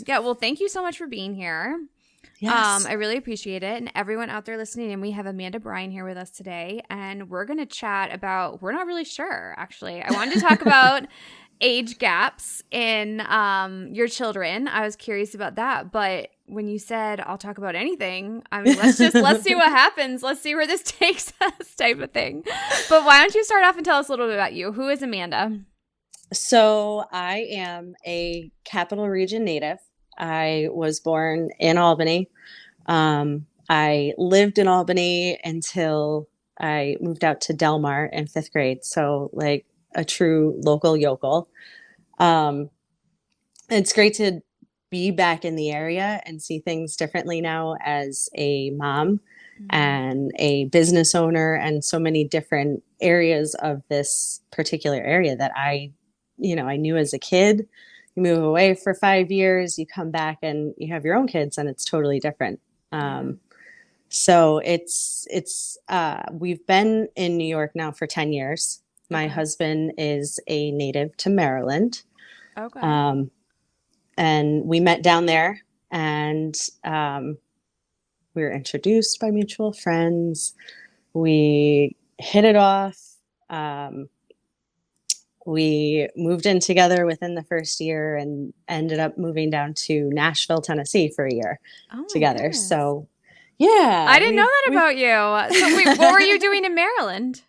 Yeah, well, thank you so much for being here. Yes. I really appreciate it. And everyone out there listening, and we have Amanda Bryan here with us today, and we're going to chat about, we're not really sure, actually. I wanted to talk about age gaps in your children. I was curious about that. But when you said, I'll talk about anything, I mean, let's see what happens. Let's see where this takes us type of thing. But why don't you start off and tell us a little bit about you? Who is Amanda? So I am a Capital Region native. I was born in Albany. I lived in Albany until I moved out to Delmar in fifth grade. So, like a true local yokel. Um, it's great to be back in the area and see things differently now as a mom Mm, and a business owner, and so many different areas of this particular area that I knew as a kid. You move away for 5 years, you come back and you have your own kids, and it's totally different. yeah. So we've been in New York now for 10 years. My Okay. husband is a native to Maryland. Okay. Um, and we met down there, and we were introduced by mutual friends. We hit it off. Um, we moved in together within the first year and ended up moving down to Nashville, Tennessee for a year Oh my together. goodness. So yeah, I didn't know that we've about you. So wait, what were you doing in Maryland?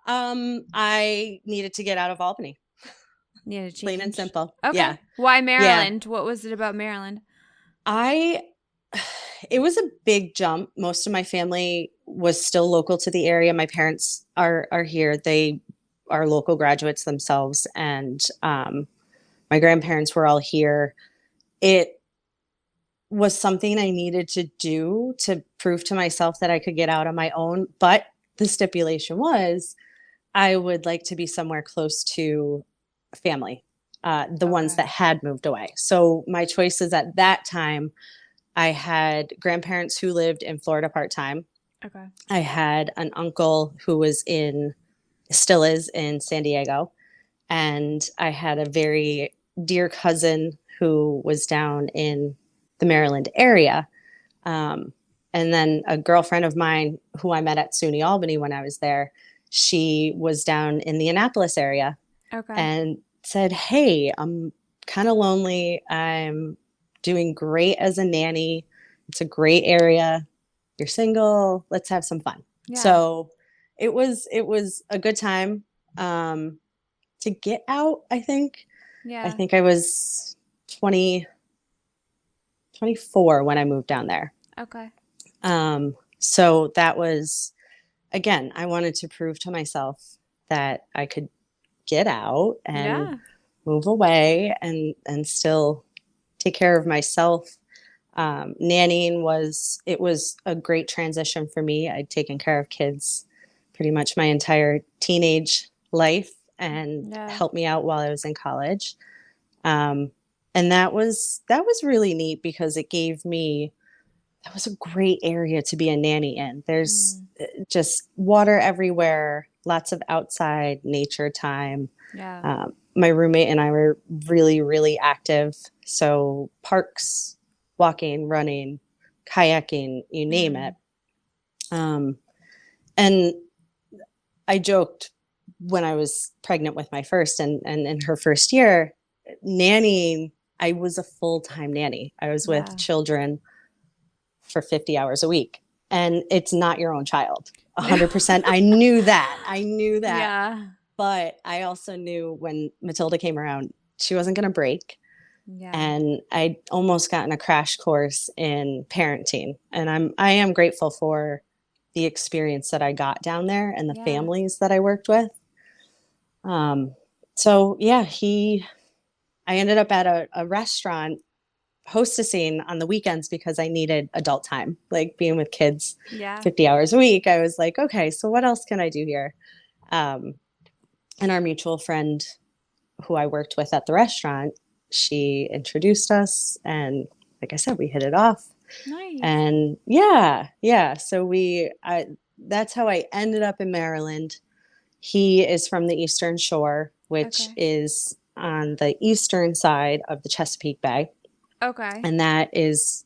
I needed to get out of Albany, Need a plain and change. simple. Okay. Yeah. Why Yeah. Maryland? What was it about Maryland? I it was a big jump. Most of my family was still local to the area. My parents are here. They are local graduates themselves, and my grandparents were all here. It was something I needed to do to prove to myself that I could get out on my own. But the stipulation was I would like to be somewhere close to family, the ones Okay. that had moved away. So my choices at that time, I had grandparents who lived in Florida part time. Okay. I had an uncle who still is in San Diego. And I had a very dear cousin who was down in the Maryland area. Um, and then a girlfriend of mine who I met at SUNY Albany when I was there, she was down in the Annapolis area Okay. and said, "Hey, I'm kind of lonely. I'm doing great as a nanny. It's a great area. You're single. Let's have some fun." Yeah. So it was a good time to get out. I Yeah. think I was 20 24 when I moved down there. Okay. So that was, again, I wanted to prove to myself that I could get out and Yeah. move away and still take care of myself. Nannying was a great transition for me. I'd taken care of kids pretty much my entire teenage life and Yeah. helped me out while I was in college. Um, and that was really neat because that was a great area to be a nanny in. There's Mm, just water everywhere, lots of outside nature time. yeah. My roommate and I were really, really active. So parks, walking, running, kayaking, you name it. Mm, Um, and I joked when I was pregnant with my first and in her first year, nannying, I was a full-time nanny. I was with yeah. children for 50 hours a week. And it's not your own child. No. 100%. I knew that. I knew that. Yeah. But I also knew when Matilda came around, she wasn't going to break. Yeah. And I'd almost gotten a crash course in parenting. And I am grateful for the experience that I got down there and the Yeah. families that I worked with. Um, so yeah, I ended up at a restaurant hostessing on the weekends because I needed adult time, like being with kids Yeah. 50 hours a week. I was like, okay, so what else can I do here? Um, and our mutual friend who I worked with at the restaurant, she introduced us. And like I said, we hit it off. Nice. And yeah. So that's how I ended up in Maryland. He is from the Eastern Shore, which Okay. is on the eastern side of the Chesapeake Bay. Okay. And that is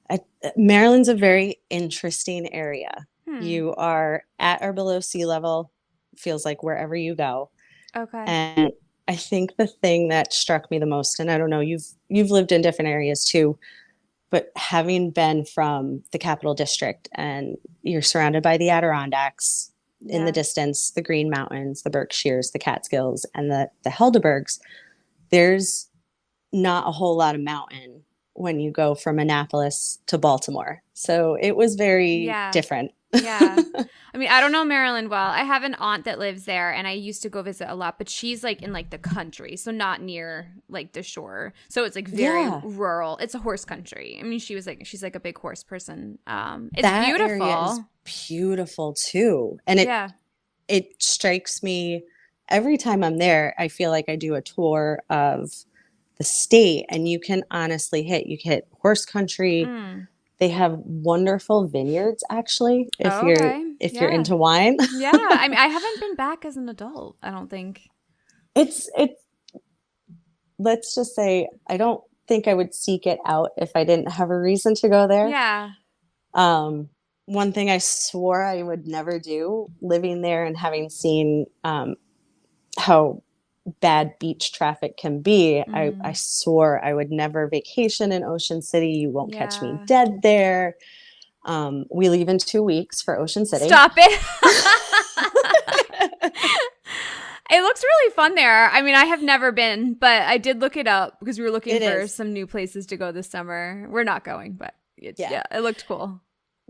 a, Maryland's a very interesting area. Hmm. You are at or below sea level, feels like wherever you go. Okay. And I think the thing that struck me the most, and I don't know, you've lived in different areas too, but having been from the Capital District and you're surrounded by the Adirondacks in the Yeah. distance, the Green Mountains, the Berkshires, the Catskills, and the Helderbergs, there's not a whole lot of mountain when you go from Annapolis to Baltimore. So it was very Yeah. different. Yeah. I mean, I don't know Maryland well. I have an aunt that lives there and I used to go visit a lot, but she's like in like the country, so not near like the shore. So it's like very Yeah, rural. It's a horse country. I mean, she's like a big horse person. It's that area is beautiful. beautiful too. And Yeah. it strikes me every time I'm there, I feel like I do a tour of the state and you can hit horse country. Mm. They have wonderful vineyards actually Oh, okay. if you're Yeah. into wine. Yeah. I mean, I haven't been back as an adult, I don't think. It's let's just say I don't think I would seek it out if I didn't have a reason to go there. Yeah. Um, one thing I swore I would never do, living there and having seen how bad beach traffic can be, I Mm. swore I would never vacation in Ocean City. You won't catch me Yeah. dead there. We leave in 2 weeks for Ocean City. Stop it. It looks really fun there. I mean, I have never been, but I did look it up because we were looking It for is. some new places to go this summer. We're not going, but Yeah. yeah, it looked cool.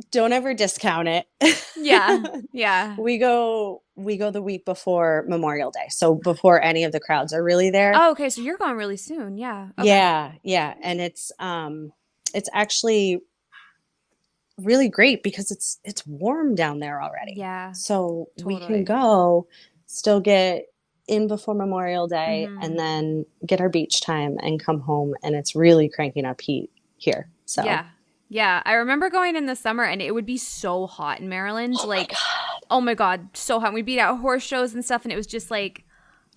Don't ever discount it. Yeah. Yeah. We go the week before Memorial Day. So before any of the crowds are really there. Oh, okay. So you're going really soon. Yeah. Okay. Yeah, yeah. And it's actually really great because it's warm down there already. Yeah. So we can Totally. go, still get in before Memorial Day and Hmm. then get our beach time and come home and it's really cranking up heat here. So, Yeah. Yeah. I remember going in the summer and it would be so hot in Maryland. oh my Like, God. oh my God, so hot. We'd be at horse shows and stuff, and it was just like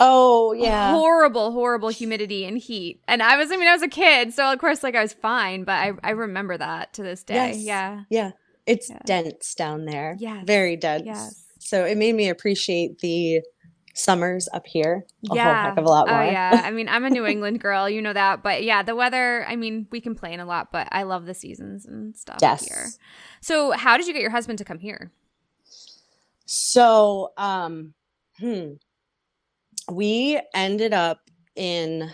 Oh, yeah. horrible, horrible humidity and heat. And I mean, I was a kid, so of course, like I was fine, but I remember that to this day. Yes. Yeah. Yeah. It's Yeah. dense down there. Yes. Very dense. Yes. So it made me appreciate the summers up here a whole heck Yeah. of a lot Oh, more. yeah. I mean, I'm a New England girl, you know that. But yeah, the weather, I mean, we complain a lot, but I love the seasons and stuff here. Yes. So, how did you get your husband to come here? So, we ended up in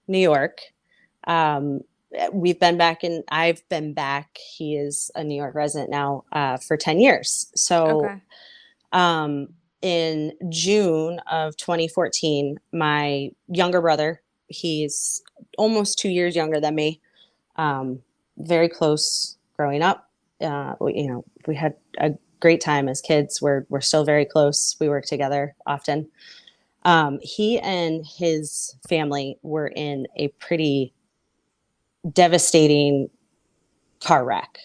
New York. Um, I've been back. He is a New York resident now for 10 years. So, Okay. um, in June of 2014, my younger brother, he's almost 2 years younger than me, very close growing up. We had a great time as kids. We're still very close. We work together often. He and his family were in a pretty devastating car wreck.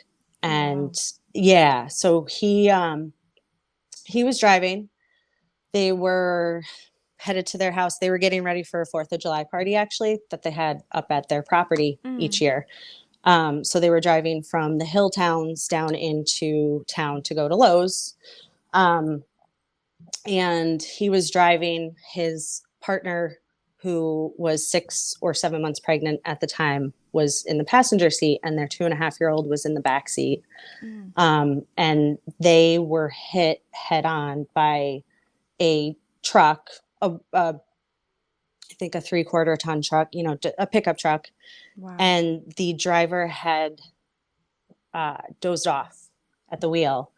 Oh, wow. And yeah, so he was driving. They were headed to their house. They were getting ready for a 4th of July party actually that they had up at their property each Mm. year. So they were driving from the hill towns down into town to go to Lowe's. Um, and he was driving. His partner, who was 6 or 7 months pregnant at the time, was in the passenger seat, and their 2.5-year-old was in the back seat. Mm. And they were hit head on by a truck, I think a 3/4 ton truck, a pickup truck, Wow. and the driver had dozed off at the wheel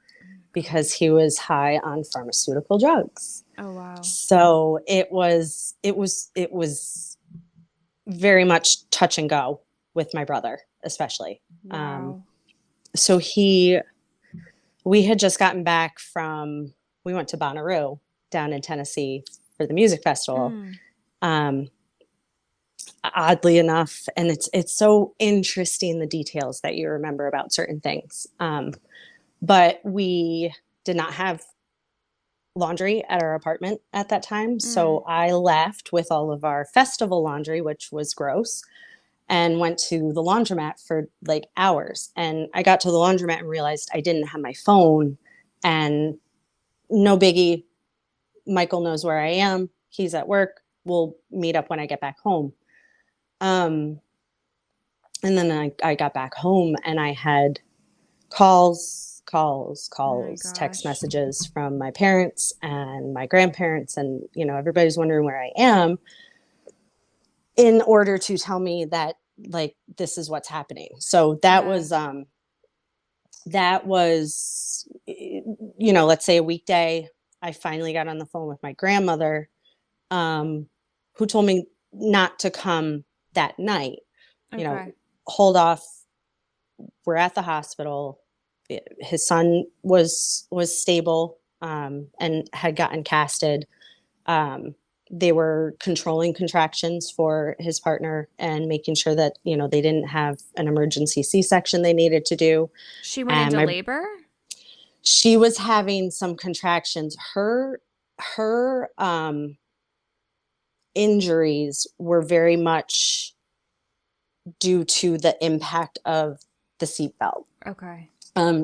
because he was high on pharmaceutical drugs. Oh, wow. So it was very much touch and go with my brother, especially. Wow. So we had just gotten back we went to Bonnaroo down in Tennessee for the music festival. Mm. Um, Oddly enough, and it's so interesting the details that you remember about certain things. But we did not have laundry at our apartment at that time. Mm. So I left with all of our festival laundry, which was gross. and went to the laundromat for like hours. And I got to the laundromat and realized I didn't have my phone. And no biggie, Michael knows where I am. He's at work. We'll meet up when I get back home. And then I got back home and I had Oh my text gosh. messages from my parents and my grandparents. And, everybody's wondering where I am in order to tell me that, like, this is what's happening. So Yeah. that was, let's say a weekday. I finally got on the phone with my grandmother, who told me not to come that night, Okay. hold off. We're at the hospital. His son was stable, and had gotten casted. They were controlling contractions for his partner and making sure that they didn't have an emergency C-section they needed to do. She went And into labor? she was having some contractions. Her injuries were very much due to the impact of the seatbelt. Okay.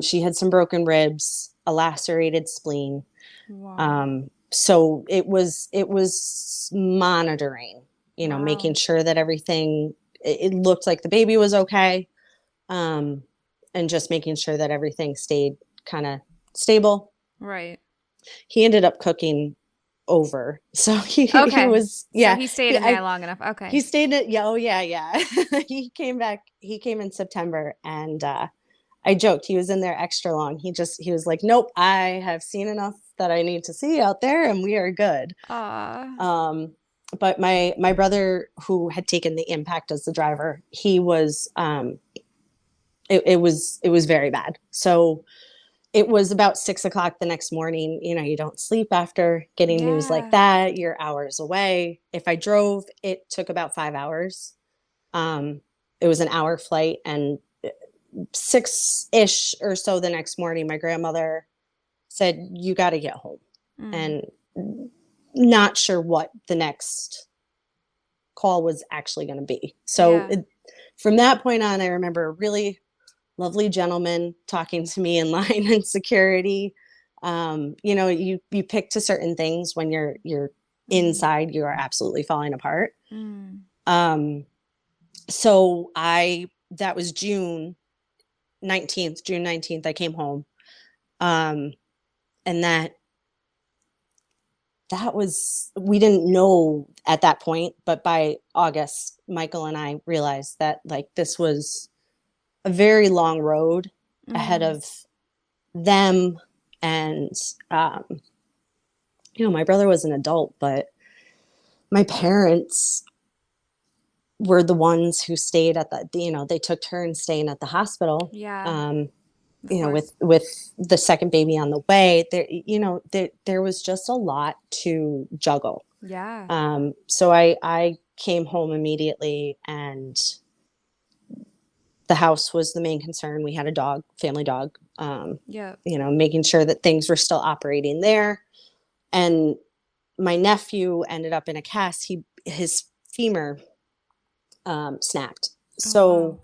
She had some broken ribs, a lacerated spleen. Wow. So it was monitoring, Wow. making sure that everything, it looked like the baby was okay. Um, and just making sure that everything stayed kind of stable. Right. He ended up cooking over. So he Okay. was, So yeah, he stayed he, in there I, long enough. he Okay. stayed at, yeah, oh yeah, yeah. He came in September, and, I joked he was in there extra long. He was like, nope, I have seen enough that I need to see out there, and we are good. Ah. Um, but my brother, who had taken the impact as the driver, he was, it was very bad. So it was about 6 o'clock the next morning. You don't sleep after getting news like Yeah. that. You're hours away. If I drove, it took about 5 hours. Um, it was an hour flight, and 6-ish or so the next morning, my grandmother said, you got to get home. Mm. And not sure what the next call was actually going to be. So Yeah. from that point on, I remember a really lovely gentleman talking to me in line and security. You pick to certain things when you're Mm. inside, you are absolutely falling apart. Mm. Um, so that was June 19th, I came home. Um, and that was, we didn't know at that point, but by August, Michael and I realized that, like, this was a very long road ahead Mm. of them. And, um, my brother was an adult, but my parents were the ones who stayed at they took turns staying at the hospital. Yeah. Um, Of course. with the second baby on the way, there was just a lot to juggle. Yeah. So I came home immediately, and the house was the main concern. We had a dog, family dog. Yep. Making sure that things were still operating there. And my nephew ended up in a cast. His femur, snapped. Oh wow. So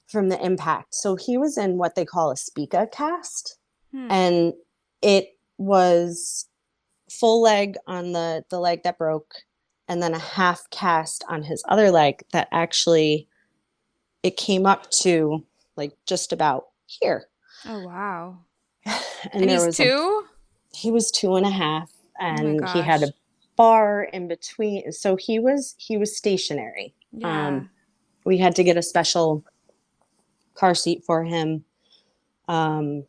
from the impact, so he was in what they call a spica cast, Hmm. and it was full leg on the leg that broke, and then a half cast on his other leg that actually, it came up to like just about here. Oh wow. And And there he's was a, two? he was 2.5, Oh my and he had gosh. a bar in between. So he was stationary. Yeah. We had to get a special car seat for him. Um,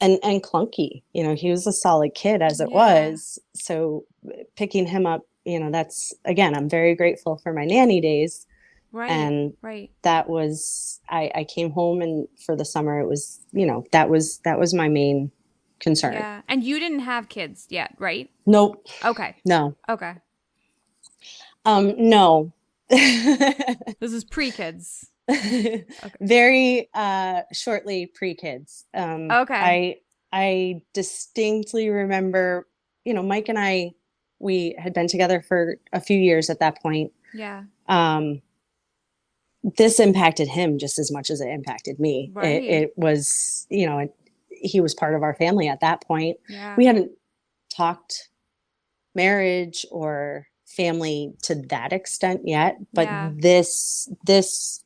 and clunky, he was a solid kid as it Yeah. was. So picking him up, that's, again, I'm very grateful for my nanny days. Right. And Right. that was, I came home, and for the summer, it was, that was my main concern. Yeah. And you didn't have kids yet, right? Nope. Okay. No. Okay. No. This is pre-kids. Okay. Very shortly pre-kids. Okay. I distinctly remember, Mike and I, we had been together for a few years at that point. Yeah. Um, this impacted him just as much as it impacted me. Right. It was, he was part of our family at that point. Yeah. We hadn't talked marriage or family to that extent yet, but Yeah. this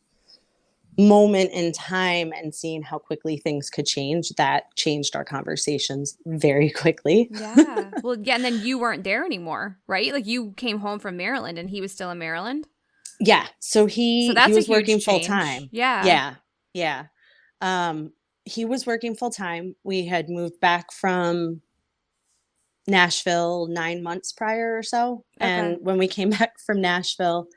moment in time and seeing how quickly things could change, that changed our conversations very quickly. Yeah. Well, yeah, and then you weren't there anymore, right? Like you came home from Maryland and he was still in Maryland. Yeah, so So he that's a was huge working full change. time. Yeah. Yeah, yeah. Um, he was working full time. We had moved back from Nashville 9 months prior or so, Okay. and when we came back from Nashville,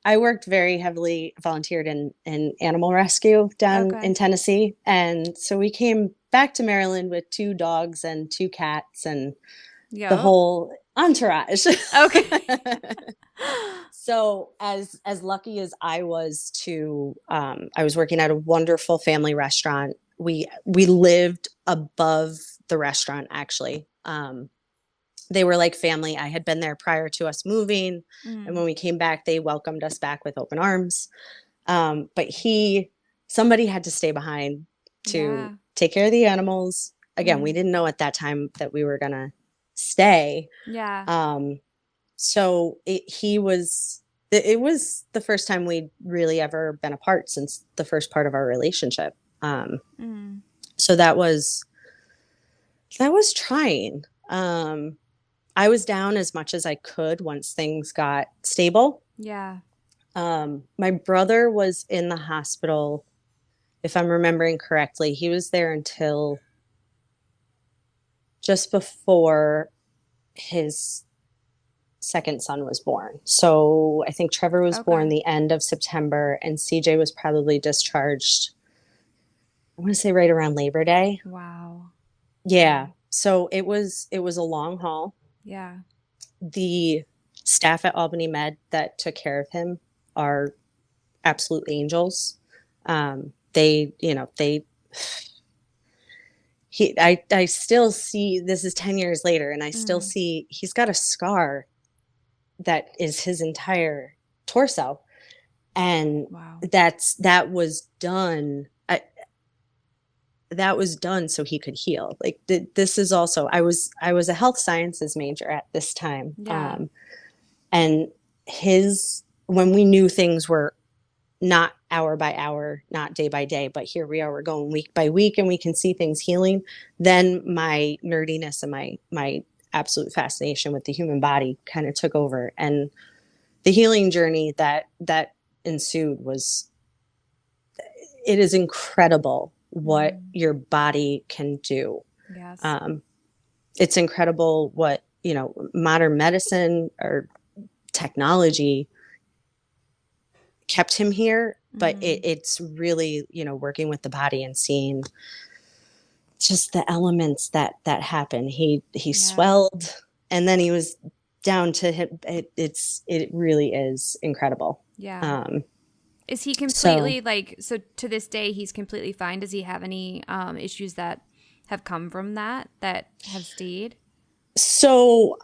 I worked very heavily, volunteered in animal rescue down in Okay. Tennessee, and so we came back to Maryland with 2 dogs and 2 cats and the Yep. whole entourage. Okay. So as lucky as I was to, I was working at a wonderful family restaurant. We lived above the restaurant actually. They were like family. I had been there prior to us moving, and Mm. when we came back, they welcomed us back with open arms. But somebody had to stay behind to Yeah. take care of the animals. Again, we Mm. didn't know at that time that we were gonna stay. Yeah. Um, so it was the first time we'd really ever been apart since the first part of our relationship. Um, Mm. so that was trying. I was down as much as I could once things got stable. Yeah. My brother was in the hospital, if I'm remembering correctly. He was there until just before his second son was born. So I think Trevor was born Okay. the end of September, and CJ was probably discharged, I want to say right around Labor Day. Wow. Yeah. So it was a long haul. Yeah. The staff at Albany Med that took care of him are absolute angels. They I still see, this is 10 years later, and I still Mm. see he's got a scar that is his entire torso. And Wow. that was done so he could heal. Like this is also, I was a health sciences major at this time. Yeah. And when we knew things were not hour by hour, not day by day, but here we are, we're going week by week, and we can see things healing, then my nerdiness and my absolute fascination with the human body kind of took over. And the healing journey that ensued was, it is incredible what Mm. your body can do. Yes. Um, it's incredible what, modern medicine or technology kept him here, but Mm. it's really, working with the body and seeing just the elements that happen. He Yeah. swelled, and then he was down to him. It really is incredible. Yeah. Um, Is he so completely like so to this day he's completely fine? Does he have any issues that have come from that have stayed? so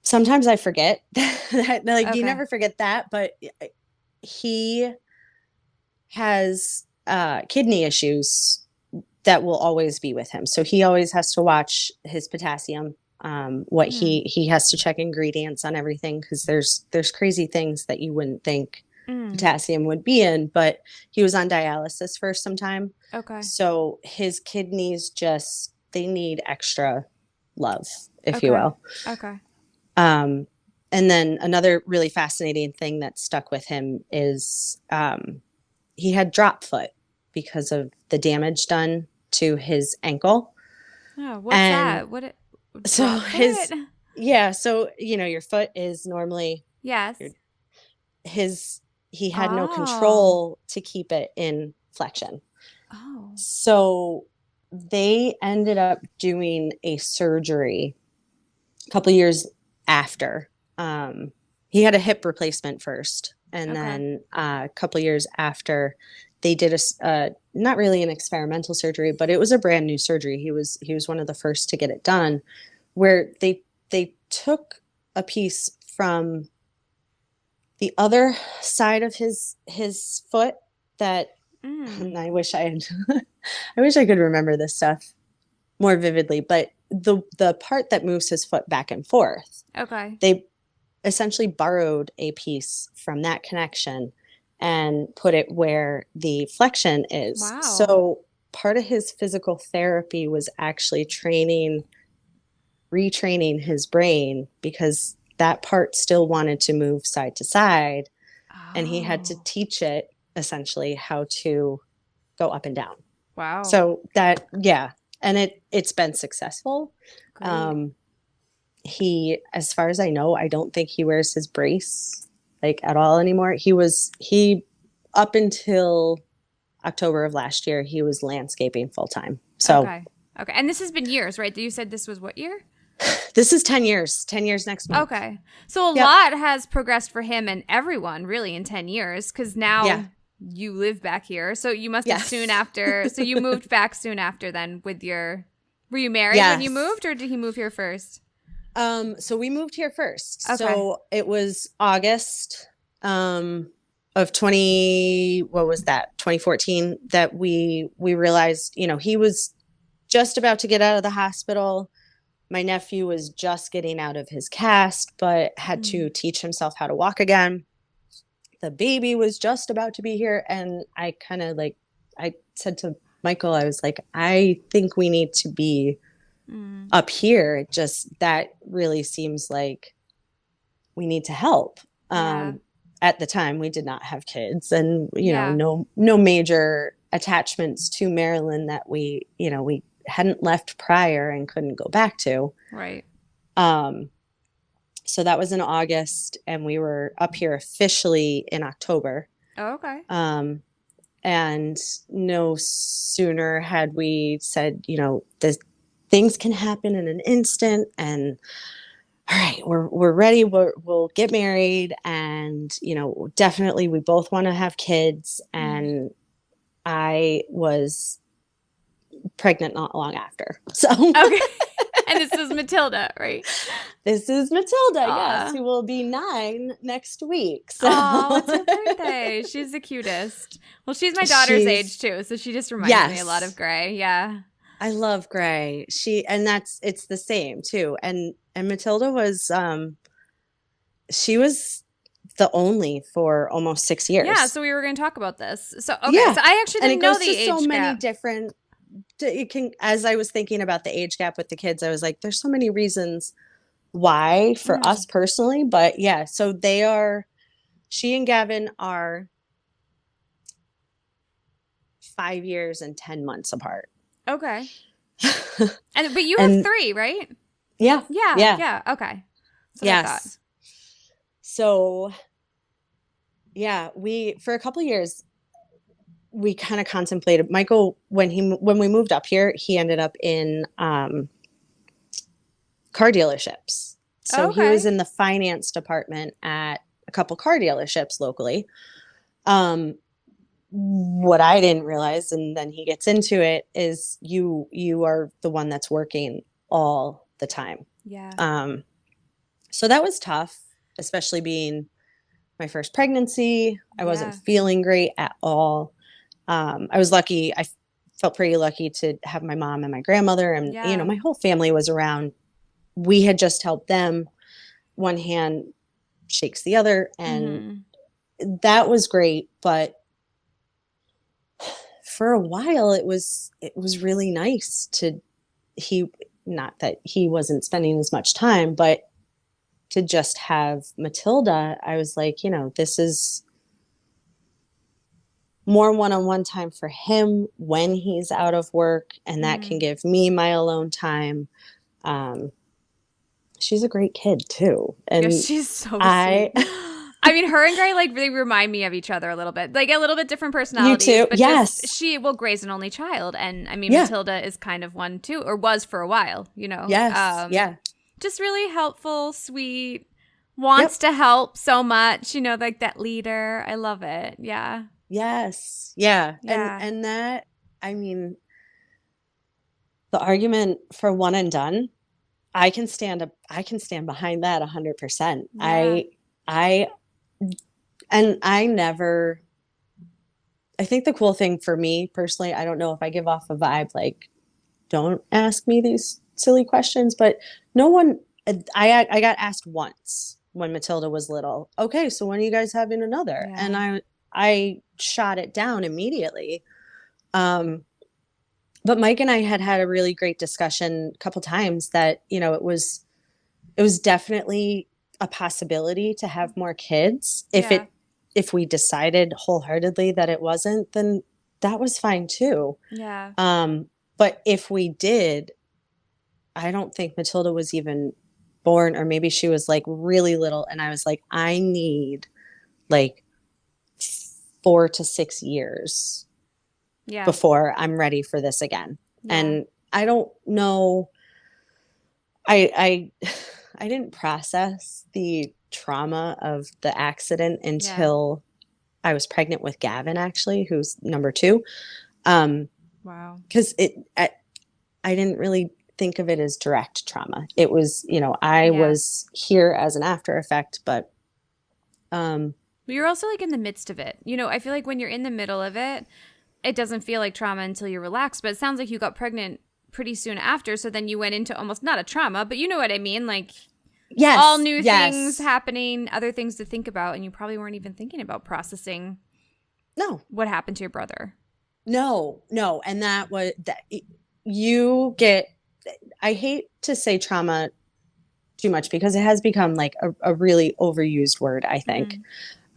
sometimes I forget that, like, you Okay. never forget that, but he has kidney issues that will always be with him. So he always has to watch his potassium. What Mm. he has to check ingredients on everything, because there's crazy things that you wouldn't think Mm. potassium would be in. But he was on dialysis for some time, Okay. so his kidneys just, they need extra love, if you Okay. will. Okay. Um, and then another really fascinating thing that stuck with him is, he had drop foot because of the damage done to his ankle. Oh, what's And that? What it so drop foot? yeah, so your foot is normally Yes. his, he had no Oh. control to keep it in flexion. Oh. So they ended up doing a surgery a couple years after. He had a hip replacement first, and Okay. then a couple years after, they did not really an experimental surgery, but it was a brand new surgery. He was one of the first to get it done, where they took a piece from the other side of his foot that Mm. I wish I had I wish I could remember this stuff more vividly, but the part that moves his foot back and forth, Okay. they essentially borrowed a piece from that connection and put it where the flexion is. Wow. So part of his physical therapy was actually retraining his brain because that part still wanted to move side to side, and he had to Oh. teach it essentially how to go up and down. Wow. So that, yeah, and it's been successful. Great. Um, he, as far as I know, I don't think he wears his brace like at all anymore. He up until October of last year, he was landscaping full time. So Okay. Okay. And this has been years, right? You said this was what year? this is 10 years next month. Okay. So a Yep. lot has progressed for him and everyone really in 10 years because Yeah. now you live back here. So you must have soon Yes. after. So you moved back soon after then with your. Were you married when you Yes. moved or did he move here first? So we moved here first. Okay. So it was August of 20, what was that? 2014 that we realized, he was just about to get out of the hospital. My nephew was just getting out of his cast, but had to Mm. teach himself how to walk again. The baby was just about to be here. And I kind of I said to Michael, I was like, I think we need to be Mm. up here. It just, that really seems like we need to help. Yeah. At the time, we did not have kids, and Yeah. no major attachments to Maryland that we hadn't left prior and couldn't go back to. Right. Um, so that was in August, and we were up here officially in October. Oh, okay. And no sooner had we said, the things can happen in an instant, and all right, we're ready. We'll get married, and definitely we both want to have kids. Mm. And I was pregnant not long after. So Okay. And this was Matilda, right? this is Matilda, yes, Aw. who will be 9 next week. So Oh, what's her birthday? She's the cutest. Well, she's my daughter's age she's, too, so she just reminds me a lot of yes, Gray. Yeah. I love Gray. It's the same too. And Matilda was she was the only for almost 6 Yeah, years. so we were going to talk about this. So, okay, Yeah. so I actually And didn't it know goes the to so age many gap. different, it can, as I was thinking about the age gap with the kids, I was like, there's so many reasons why for Mm. us personally. But yeah, so she and Gavin are 5 years and 10 months apart. Okay. But you have And 3, right? yeah, Yeah, yeah, yeah. Okay. That's what I thought. yes. So yeah, for a couple of years, we kind of contemplated Michael when we moved up here, he ended up in car dealerships. So he was Okay. in the finance department at a couple car dealerships locally. Um, what I didn't realize, and then he gets into it, is you are the one that's working all the time. Yeah. So that was tough, especially being my first pregnancy. I wasn't Yeah. feeling great at all. I was lucky. I felt pretty lucky to have my mom and my grandmother, and Yeah. my whole family was around. We had just helped them. One hand shakes the other, and Mhm. that was great. But for a while, it was really nice to he not that he wasn't spending as much time, but to just have Matilda. I was like, this is more one-on-one time for him when he's out of work, and that can Mm. give me my alone time. um, she's a great kid too, Yeah, and she's so I sweet. I mean, her and Gray they remind me of each other a little bit, like a little bit different you personalities, too, but just yes, Gray's an only child, and I mean yeah, Matilda is kind of one too, or was for a while, yes, yeah, just really helpful, sweet, yep, wants to help so much, like that leader. I love it. Yeah, yes, yeah, and yeah, and that, I mean, the argument for one and done, I can stand behind that 100%. yeah. I And I think the cool thing for me personally, I don't know if I give off a vibe like, don't ask me these silly questions, but no one, I got asked once when Matilda was little, okay, so when are you guys having another? And Yeah. I shot it down immediately. Um, but Mike and I had a really great discussion a couple times that, it was definitely a possibility to have more kids. Yeah. If we decided wholeheartedly that it wasn't, then that was fine too. Yeah. But if we did, I don't think Matilda was even born, or maybe she was like really little. And I was like, I need like 4 to 6 years Yeah. before I'm ready for this again. Yeah. And I don't know. I I didn't process the trauma of the accident Yeah. until I was pregnant with Gavin, actually, who's number two. Wow. Because I didn't really think of it as direct trauma. It was, I Yeah. was here as an after effect, but um, But you're also like in the midst of it. I feel like when you're in the middle of it, it doesn't feel like trauma until you're relaxed. But it sounds like you got pregnant pretty soon after. So then you went into almost not a trauma, but you know what I mean? Like all yes, new things yes, happening, other things to think about. And you probably weren't even thinking about processing no, what happened to your brother. no. And that was that you get, I hate to say trauma too much because it has become like a really overused word, I think.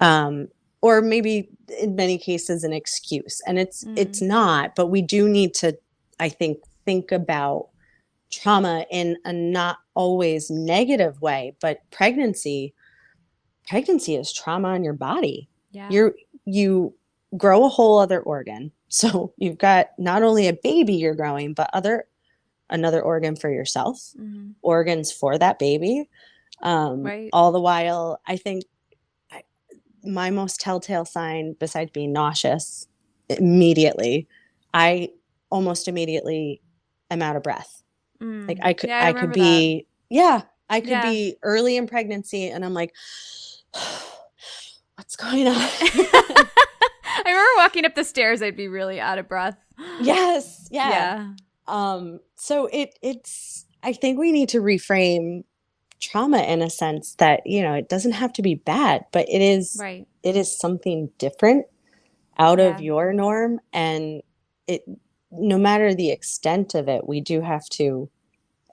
Mm, Um, or maybe in many cases an excuse. And it's mm, not, but we do need to, I think about trauma in a not always negative way, but pregnancy is trauma in your body. yeah. You grow a whole other organ. So you've got not only a baby you're growing, but another organ for yourself, Mm, organs for that baby. right. All the while, I think my most telltale sign, besides being nauseous, immediately, I almost immediately am out of breath. Like Mm. I could, Yeah, I I could remember that. be, yeah, I could Yeah. be early in pregnancy, and I'm like, what's going on? I remember walking up the stairs, I'd be really out of breath. Yes, yeah. Yeah. So it's. I think we need to reframe trauma in a sense that it doesn't have to be bad, but it is. Right. It is something different out of Yeah. your norm, and it. No matter the extent of it, we do have to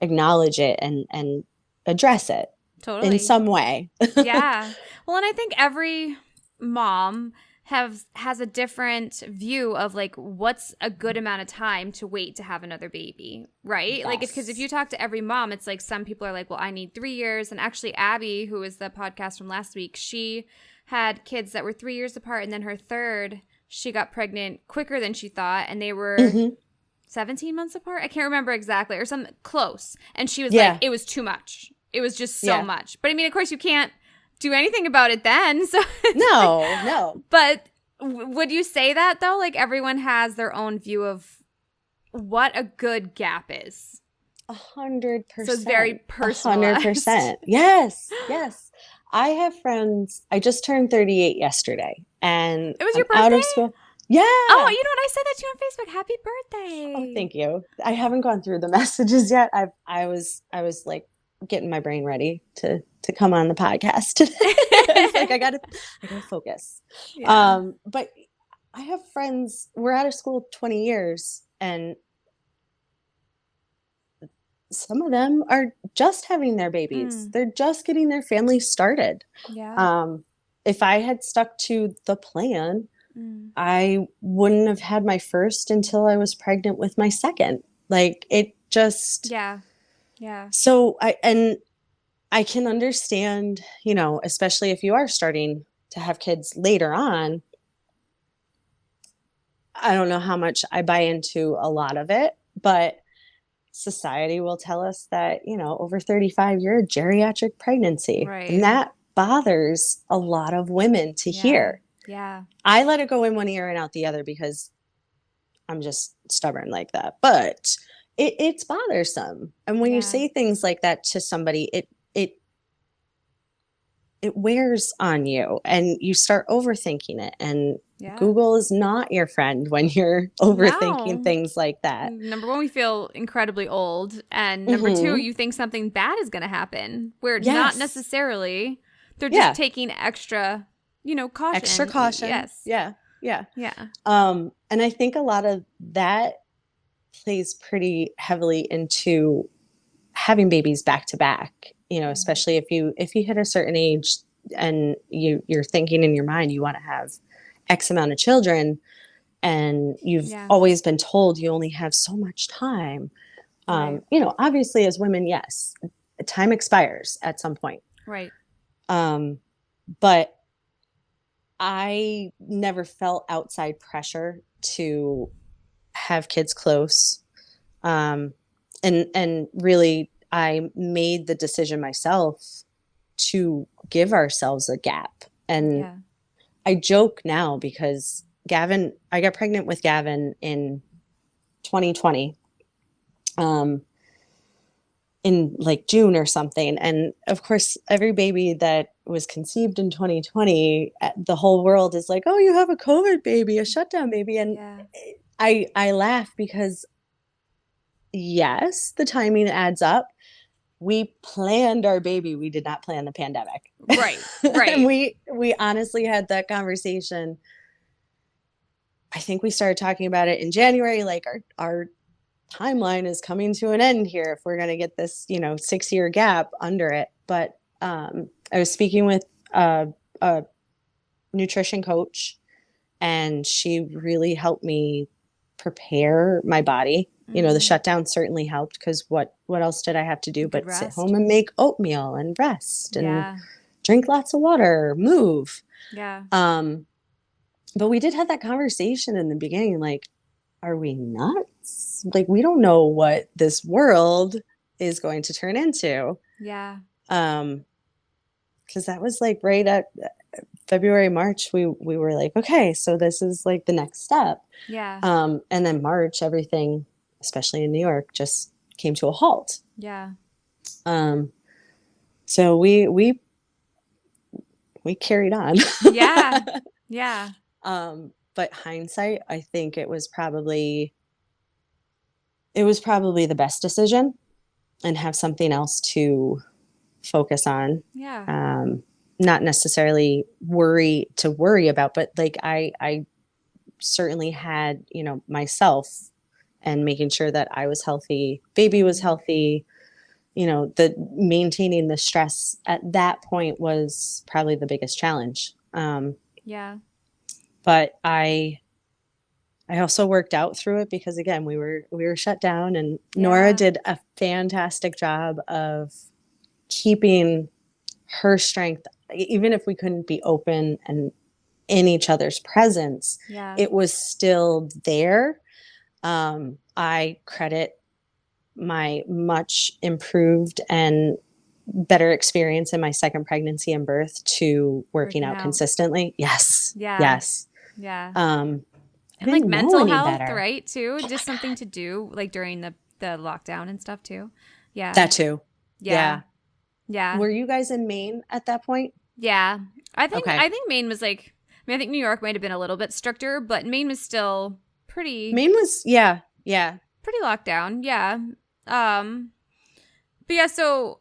acknowledge it and address it in Totally. some way. Yeah. Well, and I think every mom has a different view of like what's a good amount of time to wait to have another baby, right? Like because if you Yes. talk to every mom, it's like some people are like, "Well, I need 3 years." And actually Abby, who was the podcast from last week, she had kids that were 3 years apart and then her third, she got pregnant quicker than she thought and they were Hmm. 17 months apart. I can't remember exactly or something close. And she was like, Yeah. it was too much. It was just so Yeah. much. But I mean, of course, you can't do anything about it then. So it's like, No, no. but would you say that though? Like everyone has their own view of what a good gap is. A hundred So it's very percent. A hundred personalized. percent. Yes. Yes. I have friends. I just turned 38 yesterday and It was I'm your out of birthday? school. Oh, Yeah. you know what? I said that to you on Facebook. Happy Oh, birthday. thank you. I haven't gone through the messages yet. I was like getting my brain ready to come on the podcast today. I was like, I gotta focus. Yeah. But I have friends, we're out of school 20 years, and some of them are just having their babies. Mm, They're just getting their family started. yeah. Um, if I had stuck to the plan, Mm, I wouldn't have had my first until I was pregnant with my second. Like it just yeah. Yeah. so I can understand, especially if you are starting to have kids later on. I don't know how much I buy into a lot of it, but society will tell us that, over 35, you're a geriatric pregnancy. And Right. that bothers a lot of women to Yeah. hear. Yeah. I let it go in one ear and out the other because I'm just stubborn like that. But it's bothersome. And when you Yeah. say things like that to somebody, it it wears on you and you start overthinking it. And Yeah. Google is not your friend when you're overthinking No. things like that. Number one, we feel incredibly old. And number two, Hmm. you think something bad is going to happen, where not Yes. necessarily. They're just Yeah. taking extra, Extra caution. caution. Yes. Yeah. Yeah. Yeah. And I think a lot of that plays pretty heavily into having babies back to back, especially if you hit a certain age and you're thinking in your mind you want to have X amount of children, and you've Yeah. always been told you only have so much time. Right. Obviously as women, yes, time expires at some point. Right. Um, but I never felt outside pressure to have kids close. And really I made the decision myself to give ourselves a gap. And Yeah. I joke now because I got pregnant with Gavin in 2020, in like June or something. And of course, every baby that was conceived in 2020, the whole world is like, oh, you have a COVID baby, a shutdown baby. And Yeah. I laugh because yes, the timing adds up. We planned our baby. We did not plan the pandemic. Right. And Right. we honestly had that conversation. I think we started talking about it in January, like our timeline is coming to an end here if we're going to get this, 6-year gap under it. But I was speaking with a nutrition coach, and she really helped me prepare my body. The Mm. shutdown certainly helped because what else did I have to do Good but sit rest. home and make oatmeal and rest and Yeah. drink lots of water, move. Yeah. But we did have that conversation in the beginning, like, are we nuts? Like, we don't know what this world is going to turn into. Yeah. Because that was like right at February, March, we were like, okay, so this is like the next step. Yeah. And then March, everything, especially in New York, just came to a halt. Yeah. Um, so we carried on. Yeah. Yeah. But hindsight, I think it was probably the best decision, and have something else to focus on. Yeah. Not necessarily worry about, but like I certainly had, myself, and making sure that I was healthy, baby was Mm. healthy, the maintaining the stress at that point was probably the biggest challenge. Yeah. But I also worked out through it because again, we were shut down, and Nora Yeah. did a fantastic job of keeping her strength. Even if we couldn't be open and in each other's presence, Yeah. it was still there. I credit my much improved and better experience in my second pregnancy and birth to working Working out out. consistently. Yes. Yeah. Yes. Yeah. I And like didn't know mental any health, better. right? Too. Oh my Just something God. to do like during the lockdown and stuff too. Yeah. That too. Yeah. Yeah. Yeah. Were you guys in Maine at that point? Yeah. I think Okay. I think Maine was like, I think New York might have been a little bit stricter, but Maine was still Maine was, yeah. Yeah. pretty locked down. Yeah. Um but yeah, so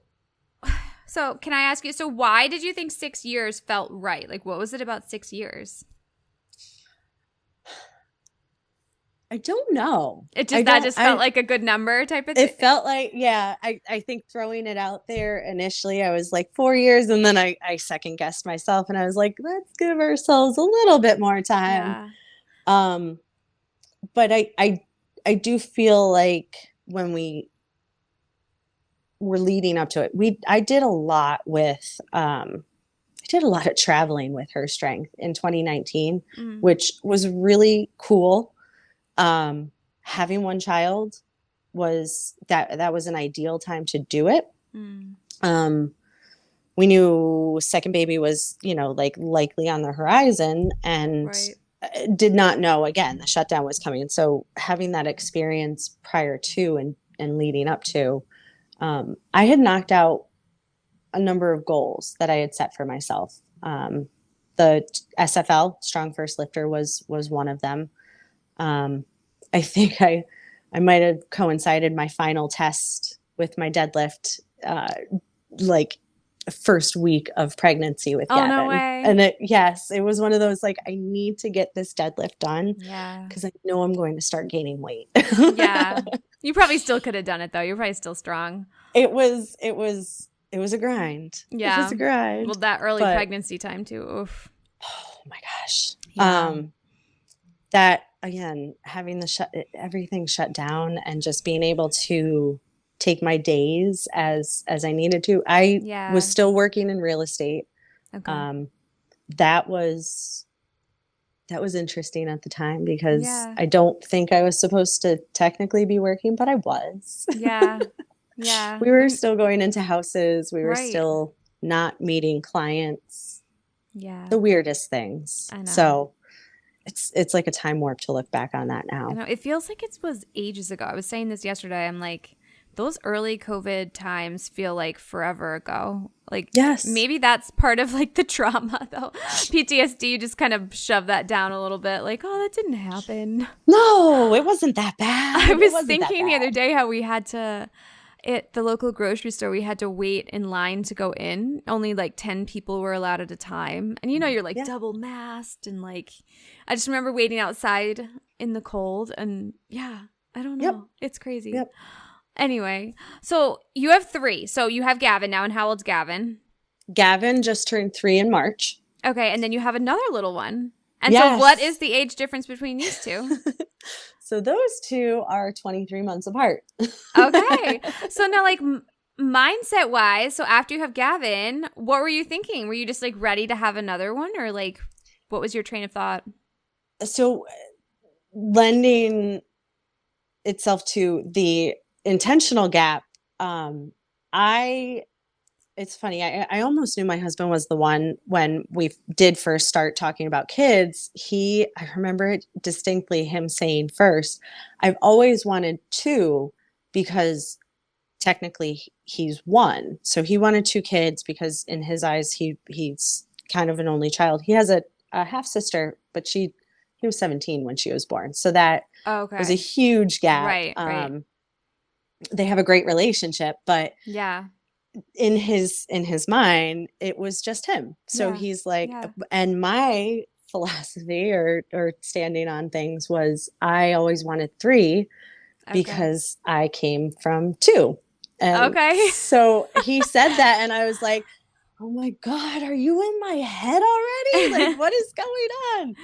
can I ask you, so why did you think 6 years felt right? Like what was it about 6 years? I don't know. It I just that don't, just felt I, like a good number type of thing. it felt like, yeah, I think throwing it out there initially, I was like 4 years, and then I second guessed myself, and I was like, let's give ourselves a little bit more time. Yeah. Um, but I do feel like when we were leading up to it, I did a lot of traveling with Her Strength in 2019, Mm. which was really cool. Having one child that was an ideal time to do it. Mm. We knew second baby was, like likely on the horizon, and Right. did not know, again, the shutdown was coming. So having that experience prior to and leading up to, I had knocked out a number of goals that I had set for myself. The SFL, Strong First Lifter, was one of them. I think I might have coincided my final test with my deadlift, like first week of pregnancy with Oh, no Gavin. way. And yes, it was one of those, like, I need to get this deadlift done Yeah. because I know I'm going to start gaining weight. Yeah. You probably still could have done it though. You're probably still strong. It was a grind. It was Yeah. a grind. Well, that early But pregnancy time too. Oof. oh my gosh. Yeah. That again, having everything shut down and just being able to take my days as I needed to. I Yeah. was still working in real estate. Okay. That was interesting at the time because Yeah. I don't think I was supposed to technically be working, but I was. Yeah. Yeah. We were still going into houses. We were Right. still not meeting clients. Yeah. The weirdest things. I know. So it's like a time warp to look back on that now. I know. It feels like it was ages ago. I was saying this yesterday. I'm like, those early COVID times feel like forever ago. Like, Yes. maybe that's part of like the trauma though. PTSD, you just kind of shove that down a little bit. Like, oh, that didn't happen. No, it wasn't that bad. I was thinking the other day how we had to, at the local grocery store, we had to wait in line to go in. Only like 10 people were allowed at a time. And you're like double masked. And like, I just remember waiting outside in the cold. And yeah, I don't know. Yep. It's crazy. Yep. Anyway, so you have 3. So you have Gavin now. And how old's Gavin? Gavin just turned 3 in March. Okay. And then you have another little one. And yes. So what is the age difference between these two? So those two are 23 months apart. Okay. So now, like, mindset wise, so after you have Gavin, what were you thinking? Were you just like ready to have another one, or like what was your train of thought? So lending itself to the intentional gap, it's funny. I almost knew my husband was the one when we did first start talking about kids. I remember it distinctly, him saying first, I've always wanted 2 because technically he's 1. So he wanted 2 kids because in his eyes, he's kind of an only child. He has a half sister, but he was 17 when she was born. So that was a huge gap. Right. They have a great relationship, but yeah. In his mind, it was just him. So he's like, and my philosophy or standing on things was I always wanted 3 because I came from 2. And so he said that and I was like, oh my God, are you in my head already? Like, what is going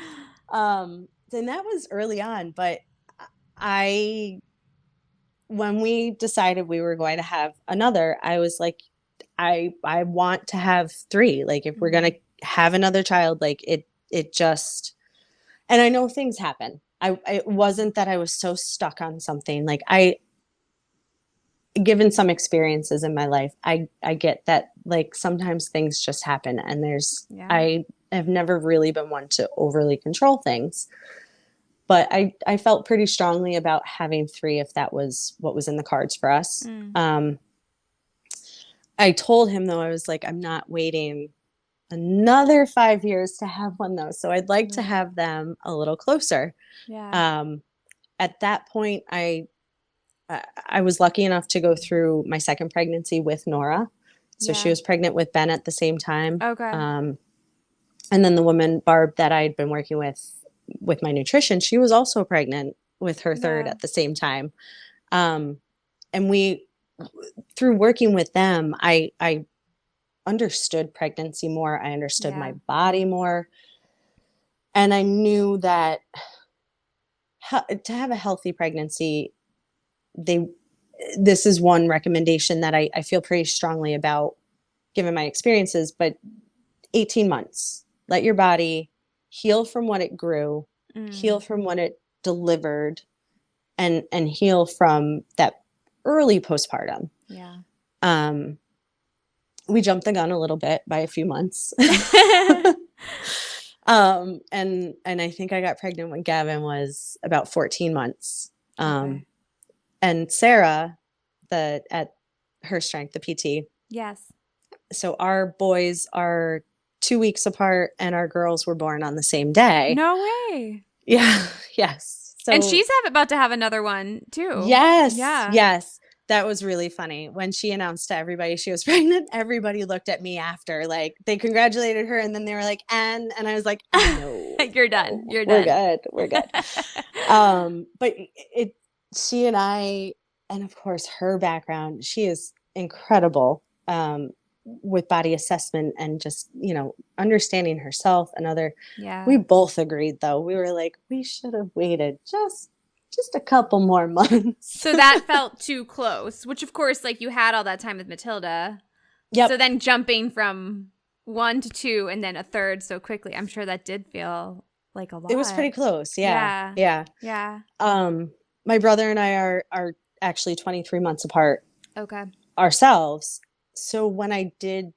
on? Then that was early on, but when we decided we were going to have another, I was like, I want to have 3. Like, if we're going to have another child, like it just, and I know things happen. It wasn't that I was so stuck on something. Like, given some experiences in my life, I get that, like, sometimes things just happen and I have never really been one to overly control things. But I felt pretty strongly about having 3 if that was what was in the cards for us. I told him, though, I was like, I'm not waiting another 5 years to have one, though. So I'd like to have them a little closer. Yeah. At that point, I was lucky enough to go through my second pregnancy with Nora. So she was pregnant with Ben at the same time. Okay. And then the woman, Barb, that I had been working with my nutrition, she was also pregnant with her third at the same time. And through working with them, I understood pregnancy more. I understood my body more. And I knew that to have a healthy pregnancy, this is one recommendation that I feel pretty strongly about given my experiences, but 18 months, let your body heal from what it grew, heal from what it delivered, and heal from that early postpartum. Yeah. We jumped the gun a little bit by a few months. And I think I got pregnant when Gavin was about 14 months. And Sarah, at Her Strength, the PT. Yes. So our boys are 2 weeks apart and our girls were born on the same day. No way. Yeah. Yes. And So she's about to have another one too. yes, Yeah. yes. That was really funny. When she announced to everybody she was pregnant, everybody looked at me after, like they congratulated her and then they were like, and I was like, no, You're done. no, You're we're done. good. We're good. But she and I, and of course her background, she is incredible with body assessment and just, understanding herself and other. We Yeah. both agreed though. We were like, we should have waited just a couple more months. So that felt too close, which of course, like you had all that time with Matilda. So Yep. then jumping from one to two and then a third so quickly, I'm sure that did feel like a It was lot. pretty close. Yeah. Yeah. Yeah. Yeah. My brother and I are actually 23 months apart Okay. ourselves. So when I did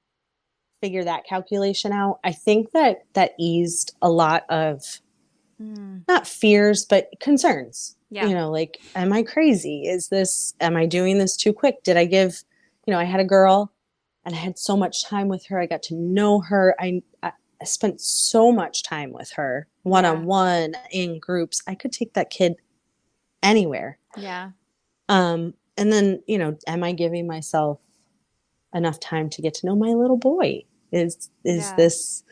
figure that calculation out, I think that eased a lot of Mm. not fears, but concerns. Yeah. Like, am I crazy? Am I doing this too quick? Did I give, I had a girl and I had so much time with her. I got to know her. I spent so much time with her one Yeah. on one in groups. I could take that kid anywhere. Yeah. And then, am I giving myself enough time to get to know my little boy? Is Yeah. this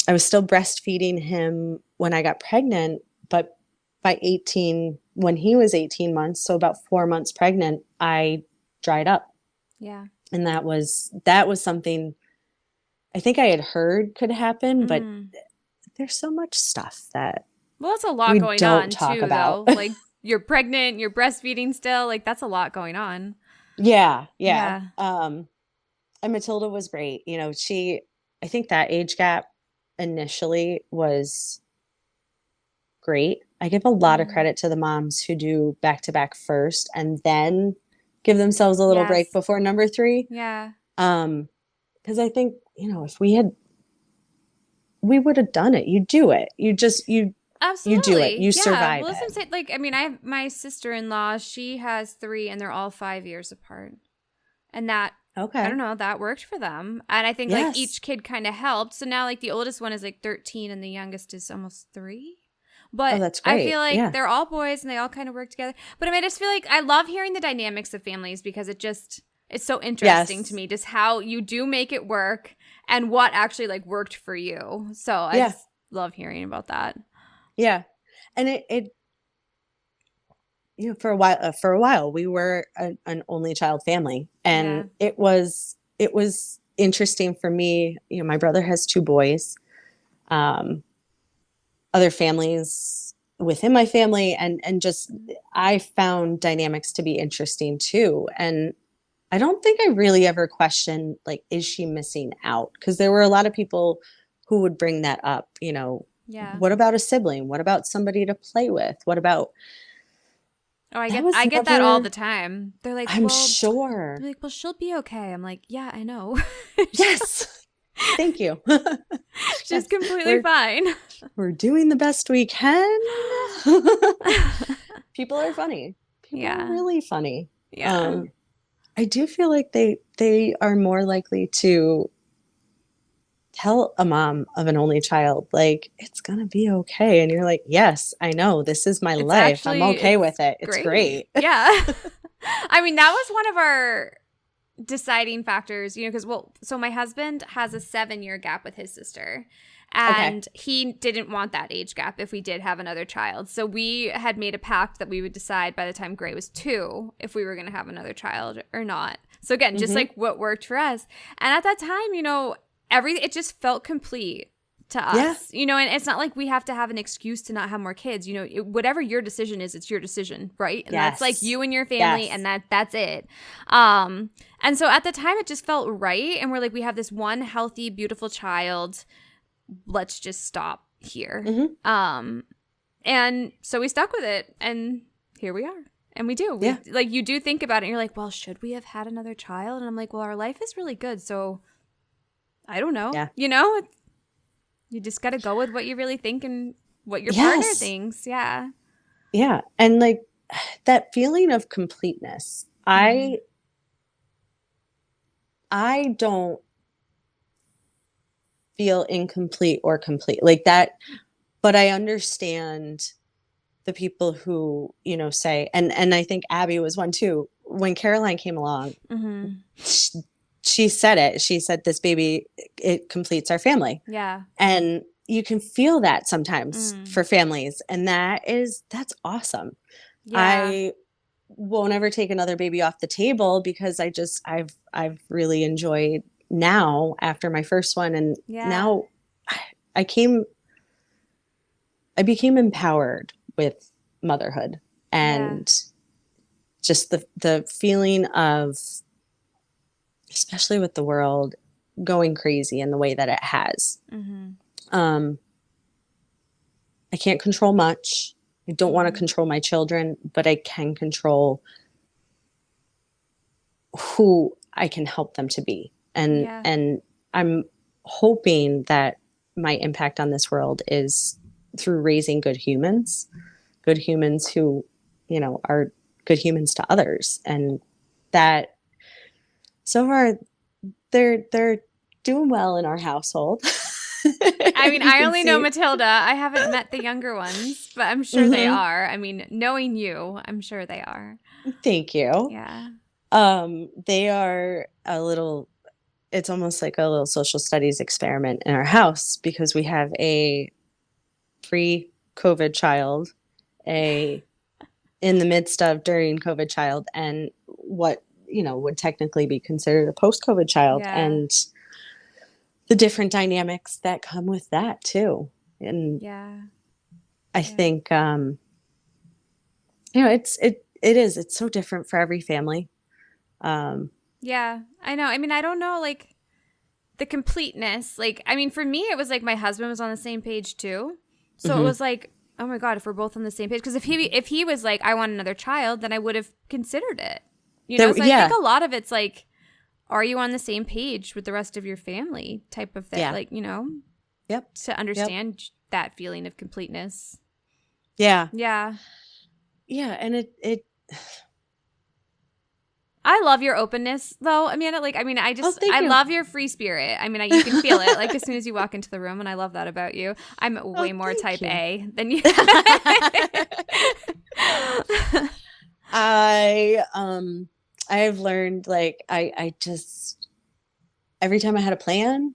I was still breastfeeding him when I got pregnant, but by 18, when he was 18 months, so about 4 months pregnant, I dried up. Yeah. And that was something I think I had heard could happen, but Mm. there's so much stuff that Well, that's a lot we going don't on talk too, about. though. Like you're pregnant, you're breastfeeding still. Like that's a lot going on. Yeah, yeah. Yeah. And Matilda was great. I think that age gap initially was great. I give a lot of Mm. credit to the moms who do back to back first and then give themselves a little break Yes. before number three. Yeah. Because I think, if we would have done it. You do it. You do it. Absolutely. You Yeah. survive Well, it. let's say, like, I mean, I have my sister in law, she has three and they're all 5 years apart. And that, I don't Okay. know, that worked for them. And I think like Yes. each kid kind of helped. So now, like, the oldest one is like 13 and the youngest is almost 3. Oh, But that's I feel great. like Yeah. they're all boys and they all kind of work together. But I mean, I just feel like I love hearing the dynamics of families because it's so interesting to Yes. me just how you do make it work and what actually like worked for you. So I Yeah. just love hearing about that. Yeah. And it for a while we were an only child family, Yeah. and it was interesting for me. My brother has two boys. Um, Other families within my family, and just I found dynamics to be interesting too. And I don't think I really ever questioned, like, is she missing out? Because there were a lot of people who would bring that up. Yeah. What about a sibling? What about somebody to play with? What about Oh, that was I get that all the never, time. I'm sure. They're like, well, she'll be okay. I'm like, yeah, I know. Yes. Thank you. She's Yes. completely We're fine. we're doing the best we can. People are funny. People are Yeah. really funny. Yeah. I do feel like they are more likely to tell a mom of an only child, like, it's gonna be okay. And you're like, yes, I know. This is my life. I'm okay It's with it. It's great. great. Yeah. I mean, that was one of our deciding factors, because, well, so my husband has a 7-year gap with his sister. Okay. And he didn't want that age gap if we did have another child. So we had made a pact that we would decide by the time Gray was 2 if we were going to have another child or not. So again, just Mm-hmm. like what worked for us. And at that time, it just felt complete to Yeah. us, and it's not like we have to have an excuse to not have more kids. Whatever your decision is, it's your decision, right? And that's like Yes. you and your family, Yes. and that's it. And so at the time, it just felt right, and we're like, we have this one healthy, beautiful child. Let's just stop here. Mm-hmm. And so we stuck with it, and here we are. And we do. Yeah. Like, you do think about it, and you're like, well, should we have had another child? And I'm like, well, our life is really good, so I don't know. Yeah. You just got to go with what you really think and what your partner Yes. thinks. Yeah. Yeah. And like that feeling of completeness. Mm-hmm. I don't feel incomplete or complete like that, but I understand the people who, say, and I think Abby was one too. When Caroline came along, Mm-hmm. she, she said it. She said, "This baby, it completes our family." Yeah. And you can feel that sometimes Mm. for families, and that's awesome. Yeah. I won't ever take another baby off the table because I've really enjoyed now after my first one, and Yeah. now I came I became empowered with motherhood Yeah. and just the feeling of, especially with the world going crazy in the way that it has. Mm-hmm. Um, I can't control much. I don't want to Mm-hmm. control my children, but I can control who I can help them to be. And Yeah. and I'm hoping that my impact on this world is through raising good humans who, are good humans to others. And that so far they're doing well in our household. I mean, You I can only know see. Matilda. I haven't met the younger ones, but I'm sure they Hmm. are. I mean, knowing you, I'm sure they are. Thank you. Yeah. They are a little, it's almost like a little social studies experiment in our house because we have a pre-COVID child, a in the midst of during COVID child, and what, would technically be considered a post-COVID child, Yeah. and the different dynamics that come with that too. And Yeah. I Yeah. think, it's so different for every family. Um, Yeah. I know. I mean, I don't know, like, the completeness. Like, I mean, for me, it was like my husband was on the same page too. So it mhm. was like, oh my God, if we're both on the same page. Because if he was like, I want another child, then I would have considered it. So I think Yeah, a lot of it's like, are you on the same page with the rest of your family type of thing? yeah, Like, yep, to yep, understand that feeling of completeness. yeah, Yeah. yeah, and it. I love your openness though, Amanda. Like, I mean, Oh, thank I you. love your free spirit. I mean, you can feel it like as soon as you walk into the room, and I love that about you. I'm Oh, way more thank type you. A than you. I I've learned, like, I just, every time I had a plan,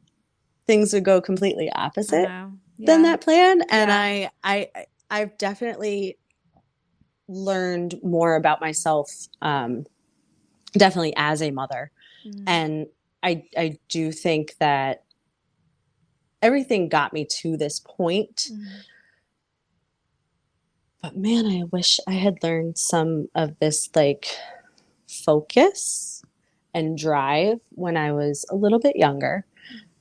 things would go completely opposite Oh, than yeah. that plan, and Yeah. I've definitely learned more about myself, definitely as a mother, Mm, and I do think that everything got me to this point. mm, But man, I wish I had learned some of this, like, focus and drive when I was a little bit younger.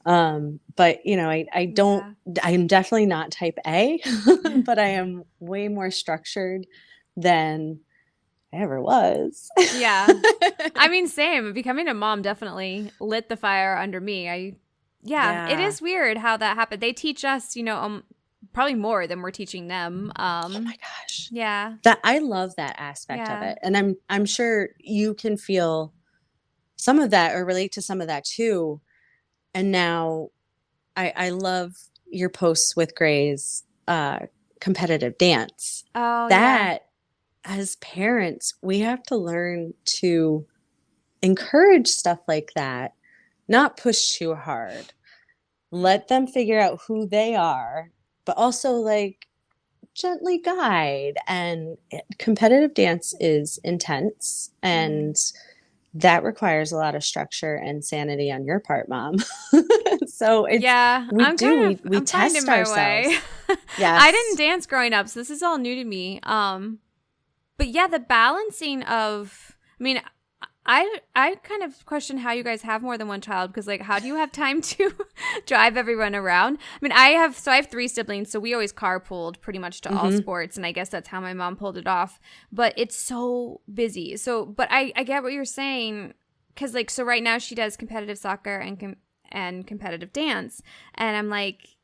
But I don't, yeah. I'm definitely not type A, but I am way more structured than I ever was. Yeah. I mean, same. Becoming a mom definitely lit the fire under me. Yeah, it Yeah. is weird how that happened. They teach us, probably more than we're teaching them. Oh my gosh. Yeah. That I love that aspect of Yeah. it. And I'm sure you can feel some of that or relate to some of that too. And now I love your posts with Gray's competitive dance. Oh, yeah. That, as parents, we have to learn to encourage stuff like that, not push too hard. Let them figure out who they are, but also, like, gently guide. And competitive dance is intense, Mm. and that requires a lot of structure and sanity on your part, mom. So it's Yeah, we do we I'm finding test my way. ourselves. I didn't Yes. dance growing up, so this is all new to me. But yeah, the balancing of, I mean, I kind of question how you guys have more than one child because like how do you have time to drive everyone around? I mean, I have three siblings, so we always carpooled pretty much to all Hmm. sports, and I guess that's how my mom pulled it off. But it's so busy. So, but I get what you're saying because like so right now she does competitive soccer and competitive dance, and I'm like,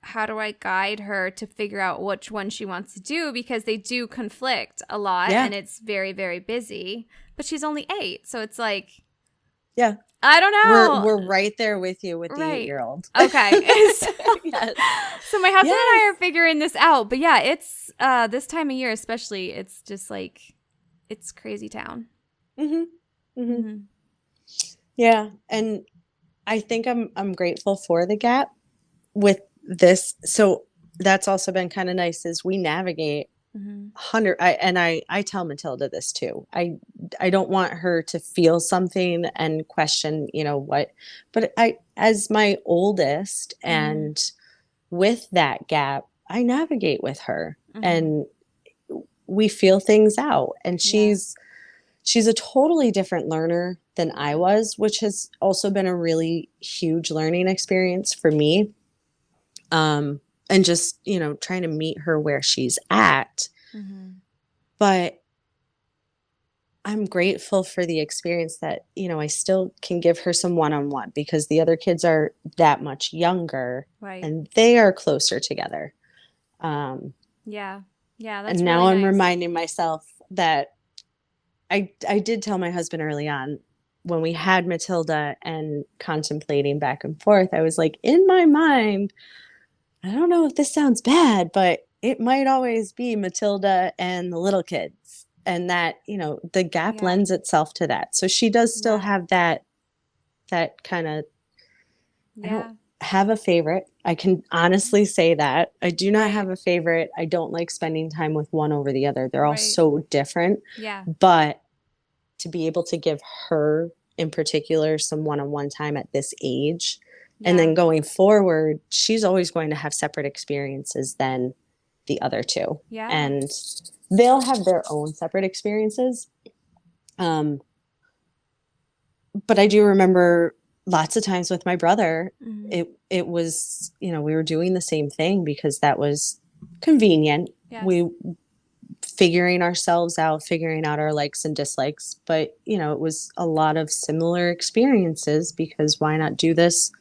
how do I guide her to figure out which one she wants to do because they do conflict a lot Yeah. and it's very, very busy. But she's only 8. So it's like, Yeah. I don't know. We're right there with you with the Right. 8-year-old. Okay. So, Yes. so my husband and Yes. I are figuring this out. But yeah, it's this time of year especially, it's just like it's crazy town. Mhm. Mhm. Mhm. Yeah. And I think I'm grateful for the gap with this. So that's also been kind of nice is we navigate Mhm. 100 I tell Matilda this too. I don't want her to feel something and question, what, but I as my oldest Mhm. and with that gap, I navigate with her Mhm. and we feel things out and Yeah. she's a totally different learner than I was, which has also been a really huge learning experience for me. And just, trying to meet her where she's at. Mhm. But I'm grateful for the experience that, I still can give her some one-on-one because the other kids are that much younger Right. and they are closer together. Um, Yeah. Yeah, and that's now really I'm nice. reminding myself that I did tell my husband early on when we had Matilda and contemplating back and forth, I was like, in my mind, I don't know if this sounds bad, but it might always be Matilda and the little kids. And that, the gap Yeah. lends itself to that. So she does still Yeah. have that kind of, I don't Yeah. have a favorite. I can honestly say that. I do not Right. have a favorite. I don't like spending time with one over the other. They're all Right. so different. Yeah. But to be able to give her in particular some one-on-one time at this age and Yeah. then going forward she's always going to have separate experiences than the other two Yeah. and they'll have their own separate experiences um, but I do remember lots of times with my brother Mhm. it was we were doing the same thing because that was convenient Yes. we figuring ourselves out, figuring out our likes and dislikes. But, it was a lot of similar experiences because why not do this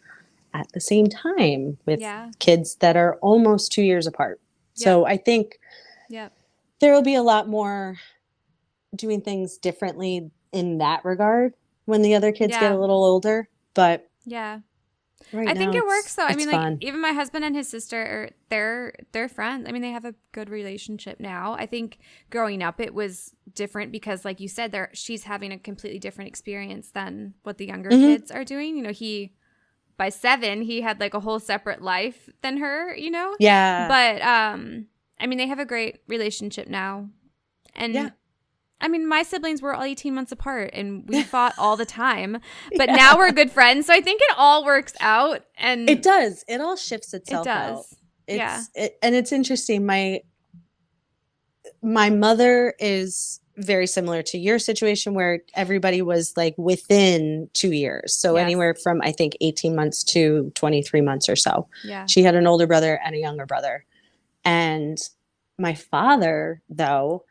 at the same time with Yeah. kids that are almost 2 years apart? Yep. So I think Yep. there will be a lot more doing things differently in that regard when the other kids get a Yeah. little older. But Yeah. right I think now it works it's though. I it's mean, like fun. even my husband and his sister are they're friends. I mean, they have a good relationship now. I think growing up it was different because like you said there she's having a completely different experience than what the younger Hmm. kids are doing. He by 7 he had like a whole separate life than her. Yeah. But I mean, they have a great relationship now. Yeah. And I mean, my siblings were all 18 months apart and we fought all the time, but now we're Yeah. good friends. So I think it all works out It and does. It all shifts it itself out. does. Yeah. And it's interesting. My mother is very similar to your situation where everybody was like within 2 years. So Yes. anywhere from I think 18 months to 23 months or so. Yeah. She had an older brother and a younger brother. And my father, though,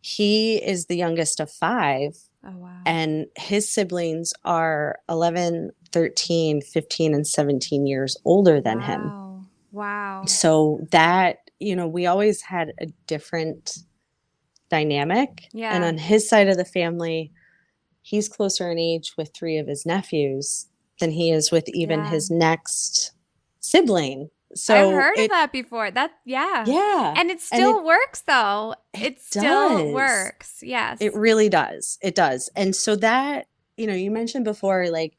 he is the youngest of five Oh, wow. and his siblings are 11, 13, 15, and 17 years older than him. Wow. Wow. So that, we always had a different dynamic. And Yeah. on his side of the family, he's closer in age with three of his nephews than he is with even Yeah. his next sibling. I've So heard of that before. Yeah. yeah, And it and still works though. it It still does. works. It Yes. really does. It does. And so that, you mentioned before, like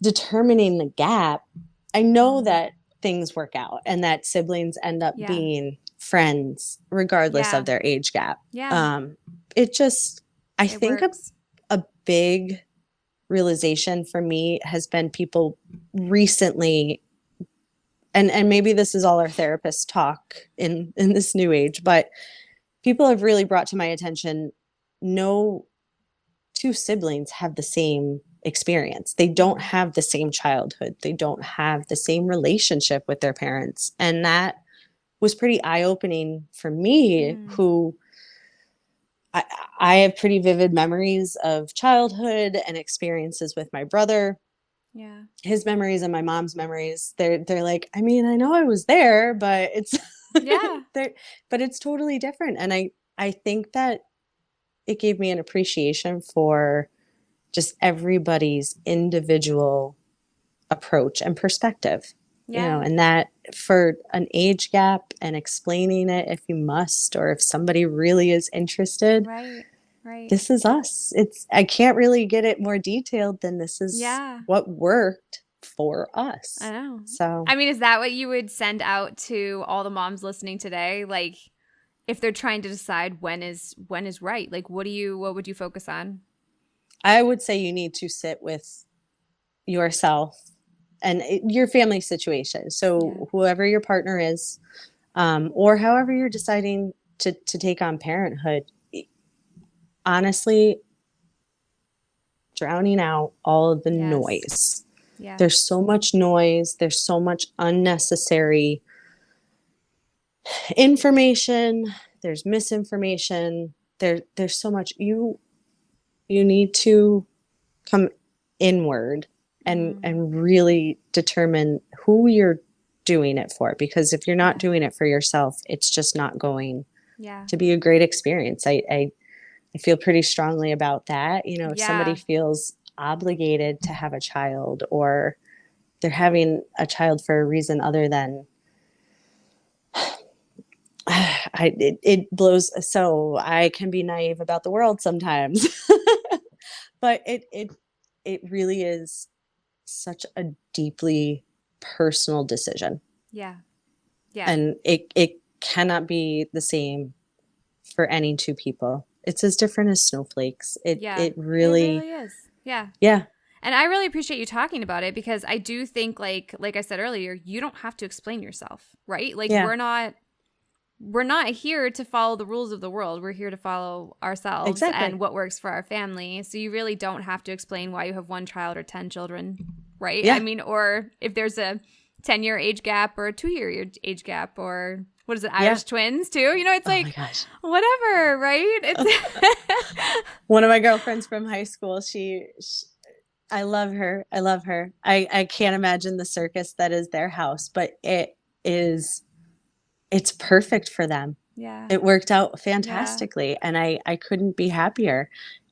determining the gap, I know Mhm. that things work out and that siblings end up Yeah. being friends regardless of Yeah. their age gap. Yeah. It just, I It think works. a big realization for me has been people recently, and maybe this is all our therapists talk in this new age, but people have really brought to my attention no two siblings have the same experience. They don't Mhm. have the same childhood. They don't have the same relationship with their parents. And that was pretty eye opening for me, Mm. who I, I have pretty vivid memories of childhood and experiences with my brother. Yeah. His memories and my mom's memories, they're like, I mean, I know I was there, but it's Yeah. there, but it's totally different. And I think that it gave me an appreciation for just everybody's individual approach and perspective, Yeah. and that for an age gap and explaining it if you must, or if somebody really is interested, Right. Right. this is us. I can't really get it more detailed than this is Yeah. what worked for I us. know. So I mean, is that what you would send out to all the moms listening today? Like, if they're trying to decide when is right, like what would you focus on? I would say you need to sit with yourself and your family situation. Yeah. So whoever your partner is, or however you're deciding to take on parenthood, honestly, drowning out all of the Yes. noise. Yeah. There's so much noise. There's so much unnecessary information. There's misinformation. There's so much. You need to come inward Mm. and really determine who you're doing it for. Because if you're not Yeah. doing it for yourself, it's just not going Yeah. to be a great experience. I feel pretty strongly about that. If somebody Yeah. feels obligated to have a child, or they're having a child for a reason other than it blows. So I can be naive about the world sometimes, but it really is such a deeply personal decision, Yeah. Yeah. and it cannot be the same for any two people. It's as different as snowflakes. Yeah. It It really, really is. Yeah. yeah, And I really appreciate you talking about it, because I do think, like I said earlier, you don't have to explain yourself, right? Like, yeah, we're not here to follow the rules of the world. We're here to follow ourselves exactly. and what works for our family. So you really don't have to explain why you have one child or 10 children, right? I Yeah. mean, or if there's a 10-year age gap or a 2-year age gap, or what is it, Yeah. Irish twins too? It's Oh my like, gosh. whatever, right? It's One of my girlfriends from high school, she I love her. I love her. I can't imagine the circus that is their house, but it's perfect for them. yeah, It worked out yeah, fantastically, and I couldn't be happier.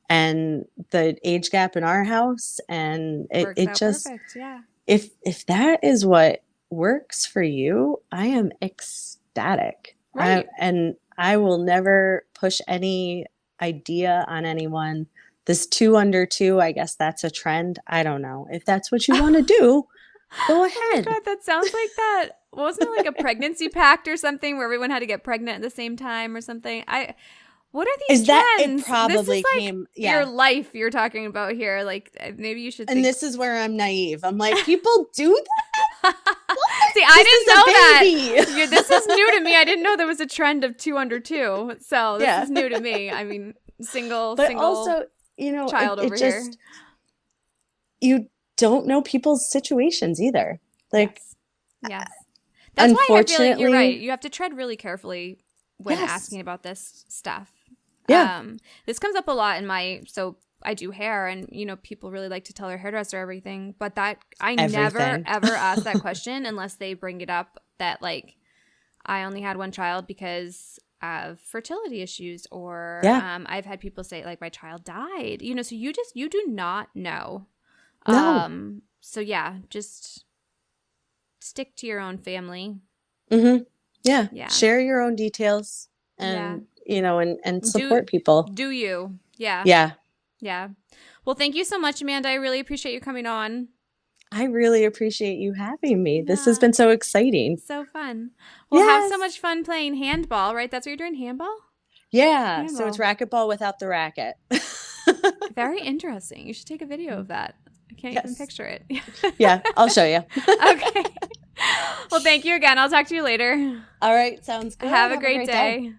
And the age gap in our house, and works it out just, perfect. Yeah, if that is what works for you, I am ecstatic. right. I will never push any idea on anyone. This 2 under 2, I guess that's a trend. I don't know. If that's what you want to do, go Oh my ahead. God, that sounds like that. Wasn't it like a pregnancy pact or something where everyone had to get pregnant at the same time or something? What are these Is that it? trends? This is Probably like came, your yeah. life you're talking about here. Like, maybe you should And think. this is where I'm naive. I'm like, people do that? See, This I is didn't a know that. baby. This is new to me. I didn't know there was a trend of 2 under 2. So this Yeah. is new to me. I mean, But single also, child it over here. just, you don't know people's situations either. Like, Yes. Yes. That's why I feel like you're right. unfortunately, You have to tread really carefully when yes. asking about this stuff. Yeah. This comes up a lot in so I do hair, and people really like to tell their hairdresser everything, but that I never Everything. ever ask that question unless they bring it up that, like, I only had one child because of fertility issues, or Yeah. I've had people say, like, my child died. So you do not know. No. So yeah, just stick to your own family. Mm-hmm. Yeah. Yeah. Share your own details, Yeah. and, and Do support people. do you? Yeah. Yeah. Yeah. Well, thank you so much, Amanda. I really appreciate you coming on. I really appreciate you having me. This has Yeah. been so exciting. So fun. Well, have so Yes. much fun playing handball, right? That's what you're doing, handball? Yeah. So it's Handball. racquetball without the racket. Very interesting. You should take a video of that. I can't even Yes. picture it. Yeah. I'll show you. Okay. Well, thank you again. I'll talk to you later. All right. Sounds good. Have a great day.